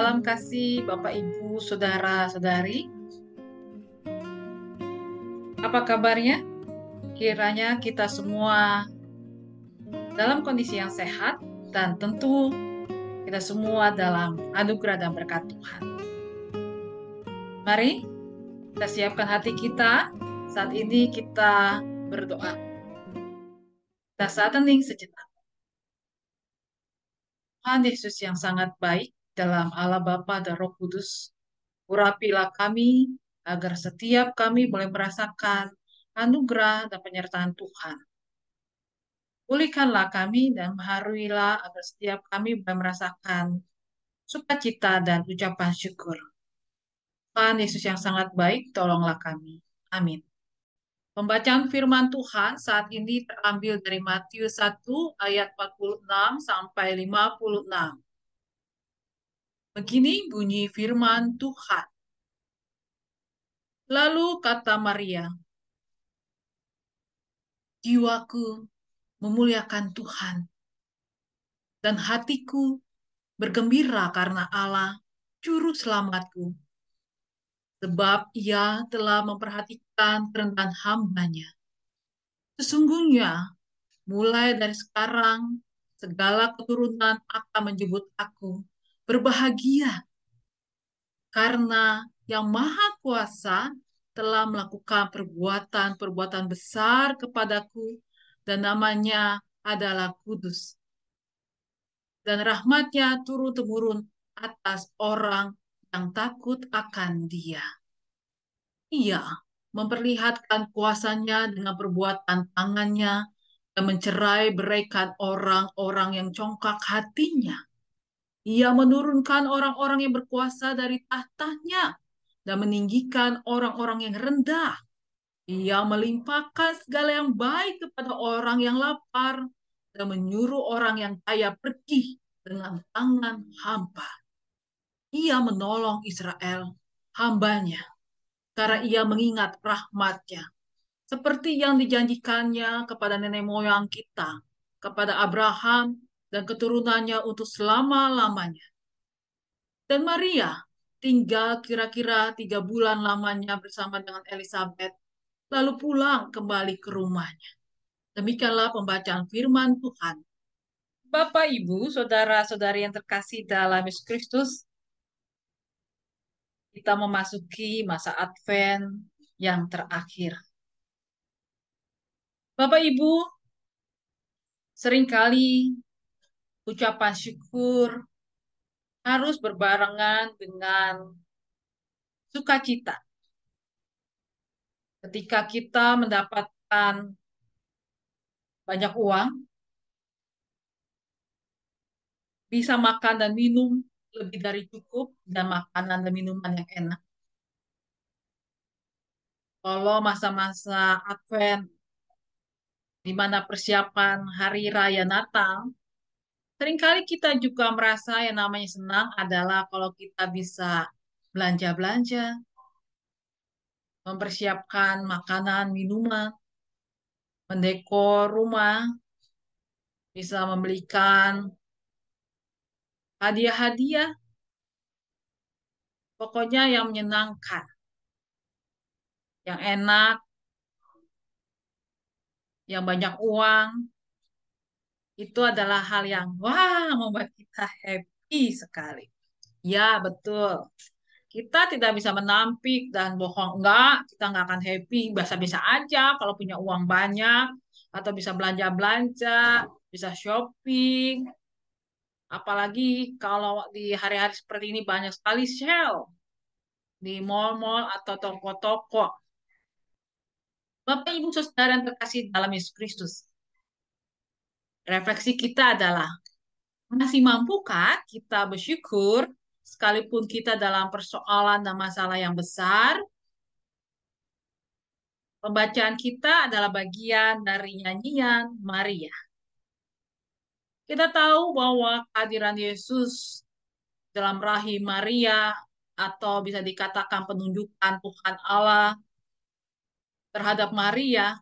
dalam kasih Bapak, Ibu, Saudara-saudari. Apa kabarnya? Kiranya kita semua dalam kondisi yang sehat dan tentu kita semua dalam anugerah dan berkat Tuhan. Mari kita siapkan hati kita. Saat ini kita berdoa. Kita saat hening sejenak. Tuhan Yesus yang sangat baik dalam Allah Bapa dan Roh Kudus, urapilah kami agar setiap kami boleh merasakan anugerah dan penyertaan Tuhan. Pulihkanlah kami dan baharuilah agar setiap kami boleh merasakan sukacita dan ucapan syukur. Tuhan Yesus yang sangat baik, tolonglah kami. Amin. Pembacaan firman Tuhan saat ini terambil dari Matius 1 ayat 46 sampai 56. Begini bunyi firman Tuhan. Lalu kata Maria, jiwaku memuliakan Tuhan, dan hatiku bergembira karena Allah, Juru Selamatku. Sebab ia telah memperhatikan kerendahan hamba-Nya. Sesungguhnya, mulai dari sekarang, segala keturunan akan menyebut aku berbahagia, karena Yang Maha Kuasa telah melakukan perbuatan-perbuatan besar kepadaku, dan namanya adalah kudus. Dan rahmat-Nya turun-temurun atas orang yang takut akan Dia. Ia memperlihatkan kuasanya dengan perbuatan tangannya dan mencerai beraikan orang-orang yang congkak hatinya. Ia menurunkan orang-orang yang berkuasa dari tahtanya dan meninggikan orang-orang yang rendah. Ia melimpahkan segala yang baik kepada orang yang lapar dan menyuruh orang yang kaya pergi dengan tangan hampa. Ia menolong Israel, hambanya, karena ia mengingat rahmat-Nya, seperti yang dijanjikannya kepada nenek moyang kita, kepada Abraham dan keturunannya untuk selama-lamanya. Dan Maria tinggal kira-kira 3 bulan lamanya bersama dengan Elizabeth, lalu pulang kembali ke rumahnya. Demikianlah pembacaan firman Tuhan. Bapak, Ibu, Saudara-saudari yang terkasih dalam Yesus Kristus, kita memasuki masa Advent yang terakhir. Bapak, Ibu, seringkali ucapan syukur harus berbarengan dengan sukacita. Ketika kita mendapatkan banyak uang, bisa makan dan minum lebih dari cukup, dan makanan dan minuman yang enak. Kalau masa-masa Advent, di mana persiapan Hari Raya Natal, seringkali kita juga merasa yang namanya senang adalah kalau kita bisa belanja-belanja, mempersiapkan makanan, minuman, mendekor rumah, bisa membelikan hadiah-hadiah, pokoknya yang menyenangkan, yang enak, yang banyak uang, itu adalah hal yang wah membuat kita happy sekali. Ya, betul. Kita tidak bisa menampik dan bohong. Enggak, kita nggak akan happy. Biasa-biasa aja kalau punya uang banyak, atau bisa belanja-belanja, bisa shopping. Apalagi kalau di hari-hari seperti ini banyak sekali sale di mall-mall atau toko-toko. Bapak, Ibu, Saudara yang terkasih dalam Yesus Kristus. Refleksi kita adalah, masih mampukah kita bersyukur sekalipun kita dalam persoalan dan masalah yang besar? Pembacaan kita adalah bagian dari nyanyian Maria. Kita tahu bahwa kehadiran Yesus dalam rahim Maria, atau bisa dikatakan penunjukan Tuhan Allah terhadap Maria,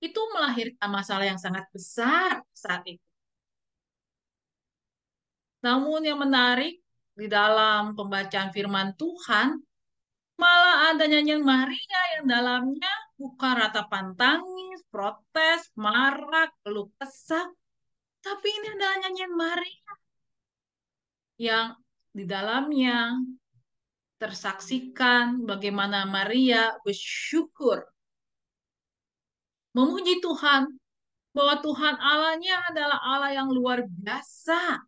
itu melahirkan masalah yang sangat besar saat itu. Namun yang menarik, di dalam pembacaan firman Tuhan, malah ada nyanyian Maria yang dalamnya bukan ratapan tangis, protes, marah, keluh kesah, tapi ini adalah nyanyian Maria yang di dalamnya tersaksikan bagaimana Maria bersyukur, memuji Tuhan, bahwa Tuhan Allahnya adalah Allah yang luar biasa,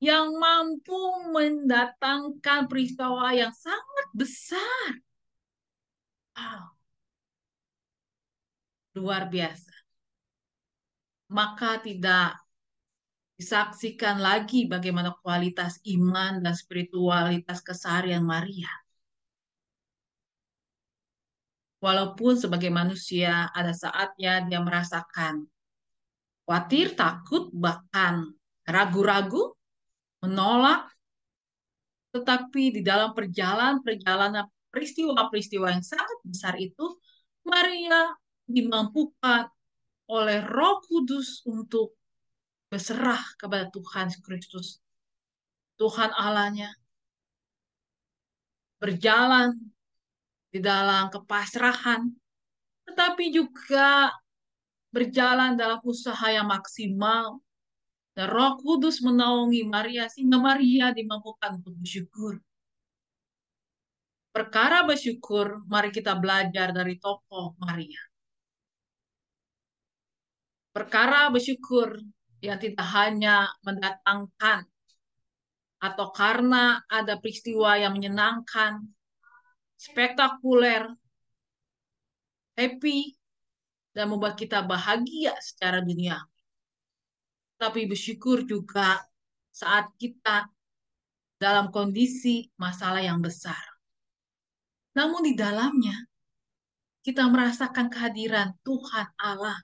yang mampu mendatangkan peristiwa yang sangat besar. Wow, luar biasa. Maka tidak disaksikan lagi bagaimana kualitas iman dan spiritualitas keseharian Maria. Walaupun sebagai manusia ada saatnya dia merasakan khawatir, takut, bahkan ragu-ragu, menolak, tetapi di dalam perjalanan peristiwa-peristiwa yang sangat besar itu, Maria dimampukan oleh Roh Kudus untuk berserah kepada Tuhan Kristus, Tuhan Allahnya, berjalan di dalam kepasrahan, tetapi juga berjalan dalam usaha yang maksimal. Dan Roh Kudus menaungi Maria sehingga Maria dimampukan untuk bersyukur. Perkara bersyukur, mari kita belajar dari tokoh Maria. Perkara bersyukur yang tidak hanya mendatangkan atau karena ada peristiwa yang menyenangkan, spektakuler, happy, dan membuat kita bahagia secara dunia. Tapi bersyukur juga saat kita dalam kondisi masalah yang besar. Namun di dalamnya, kita merasakan kehadiran Tuhan Allah,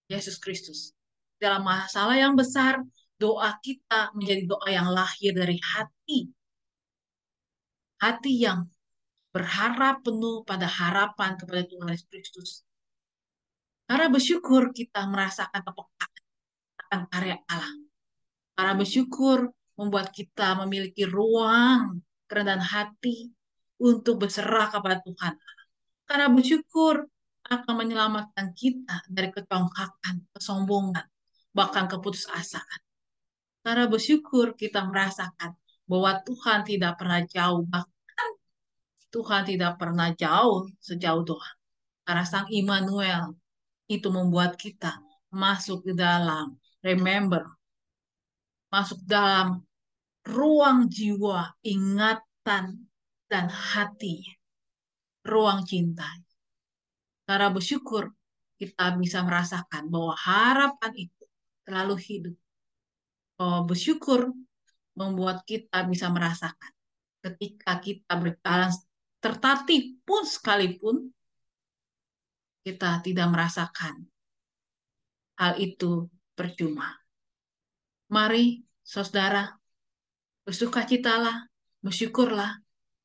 Yesus Kristus. Dalam masalah yang besar, doa kita menjadi doa yang lahir dari hati. Hati yang berharap penuh pada harapan kepada Tuhan Yesus Kristus. Karena bersyukur kita merasakan kepekaan akan karya Allah. Karena bersyukur membuat kita memiliki ruang kerendahan hati untuk berserah kepada Tuhan. Karena bersyukur akan menyelamatkan kita dari kecongkakan, kesombongan, bahkan keputusasaan. Karena bersyukur kita merasakan bahwa Tuhan tidak pernah jauh, bahkan Tuhan tidak pernah jauh sejauh doa. Karena Sang Immanuel itu membuat kita masuk ke dalam, remember, masuk dalam ruang jiwa, ingatan, dan hati, ruang cinta. Cara bersyukur, kita bisa merasakan bahwa harapan itu selalu hidup. Bahwa bersyukur membuat kita bisa merasakan ketika kita berjalan tertatih pun sekalipun, kita tidak merasakan hal itu percuma. Mari, saudara, bersukacitalah, bersyukurlah,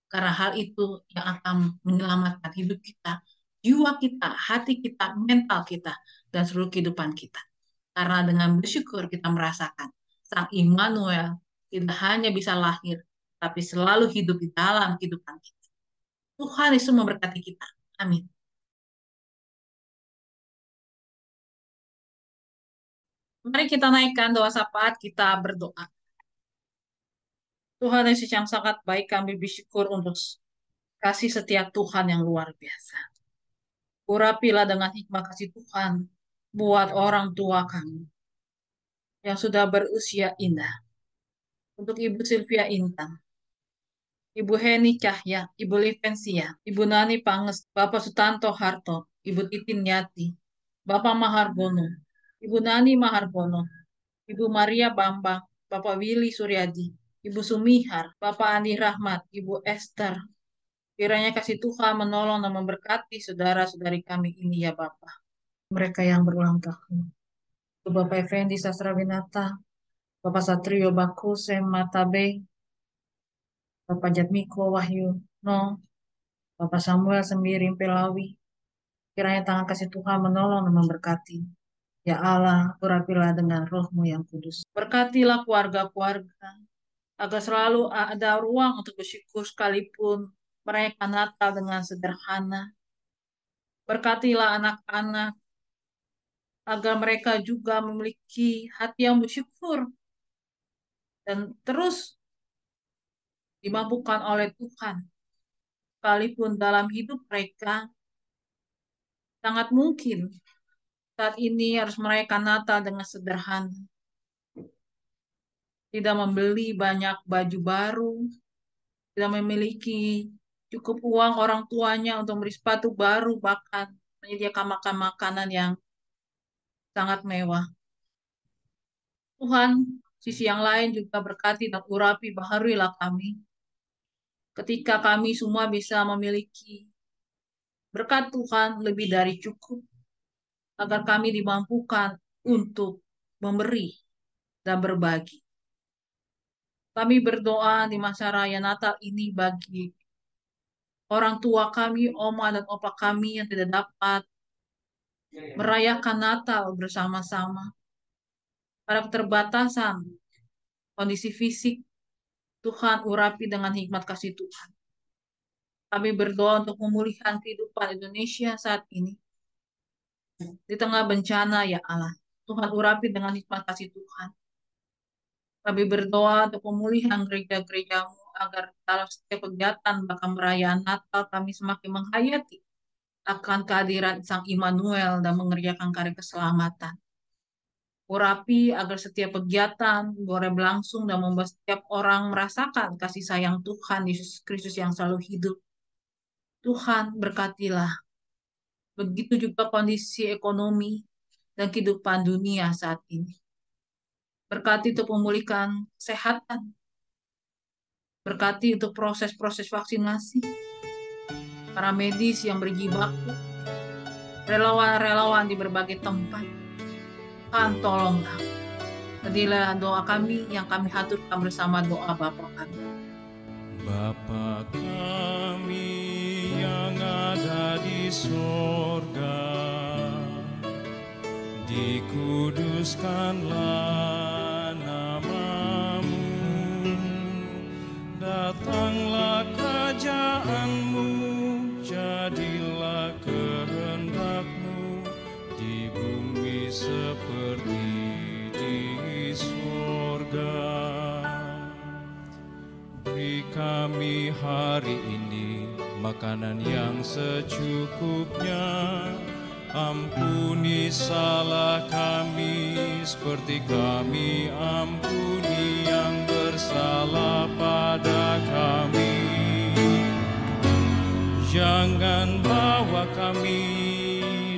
karena hal itu yang akan menyelamatkan hidup kita, jiwa kita, hati kita, mental kita, dan seluruh kehidupan kita. Karena dengan bersyukur kita merasakan Sang Immanuel tidak hanya bisa lahir, tapi selalu hidup di dalam kehidupan kita. Tuhan Yesus memberkati kita. Amin. Mari kita naikkan doa syafaat, kita berdoa. Tuhan Yesus yang sangat baik, kami bersyukur untuk kasih setia Tuhan yang luar biasa. Urapilah dengan hikmah kasih Tuhan buat orang tua kami yang sudah berusia indah. Untuk Ibu Sylvia Intan, Ibu Heni Cahya, Ibu Livensia, Ibu Nani Panges, Bapak Sutanto Harto, Ibu Titin Yati, Bapak Maharbono, Ibu Nani Maharbono, Ibu Maria Bambang, Bapak Willy Suryadi, Ibu Sumihar, Bapak Andi Rahmat, Ibu Esther. Kiranya kasih Tuhan menolong dan memberkati saudara-saudari kami ini ya Bapak. Mereka yang berulang tahun. Bapak Effendi Sastrawinata, Bapak Satrio Bakuse Matabe, Bapak Jatmiko Wahyu No, Bapak Samuel Sembiring Pelawi. Kiranya tangan kasih Tuhan menolong dan memberkati. Ya Allah, urapilah dengan rohmu yang kudus. Berkatilah keluarga-keluarga, agar selalu ada ruang untuk bersyukur sekalipun merayakan Natal dengan sederhana. Berkatilah anak-anak agar mereka juga memiliki hati yang bersyukur dan terus dimampukan oleh Tuhan. Sekalipun dalam hidup mereka sangat mungkin saat ini harus merayakan Natal dengan sederhana. Tidak membeli banyak baju baru, tidak memiliki cukup uang orang tuanya untuk beli sepatu baru, bahkan menyediakan makanan yang sangat mewah. Tuhan, sisi yang lain juga berkati dan urapi baharuilah kami. Ketika kami semua bisa memiliki berkat Tuhan lebih dari cukup, agar kami dimampukan untuk memberi dan berbagi. Kami berdoa di masa raya Natal ini bagi orang tua kami, oma dan opa kami yang tidak dapat merayakan Natal bersama-sama. Pada keterbatasan kondisi fisik, Tuhan urapi dengan hikmat kasih Tuhan. Kami berdoa untuk pemulihan kehidupan Indonesia saat ini. Di tengah bencana, ya Allah, Tuhan urapi dengan hikmat kasih Tuhan. Kami berdoa untuk pemulihan gereja-gerejamu agar dalam setiap kegiatan bahkan perayaan Natal kami semakin menghayati akan kehadiran Sang Immanuel dan mengerjakan karya keselamatan. Urapi agar setiap kegiatan boleh berlangsung dan membuat setiap orang merasakan kasih sayang Tuhan Yesus Kristus yang selalu hidup. Tuhan berkatilah. Begitu juga kondisi ekonomi dan kehidupan dunia saat ini. Berkati untuk memulihkan kesehatan. Berkati untuk proses-proses vaksinasi. Para medis yang berjibaku. Relawan-relawan di berbagai tempat. Tuhan tolonglah. Jadilah doa kami yang kami haturkan bersama doa Bapa kami. Bapa kami yang ada di sorga, dikuduskanlah namamu, datanglah kerajaanmu, jadilah kehendakmu di bumi seperti di sorga. Beri kami hari ini makanan yang secukupnya. Ampuni salah kami seperti kami ampuni yang bersalah pada kami. Jangan bawa kami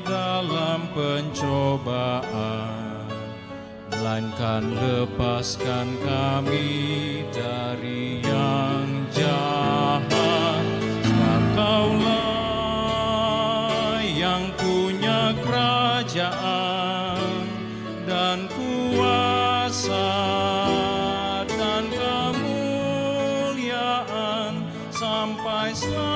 dalam pencobaan, melainkan lepaskan kami dari yang jahat. Sebab Kaulah yang punya kerajaan dan kuasa dan kemuliaan sampai selamanya.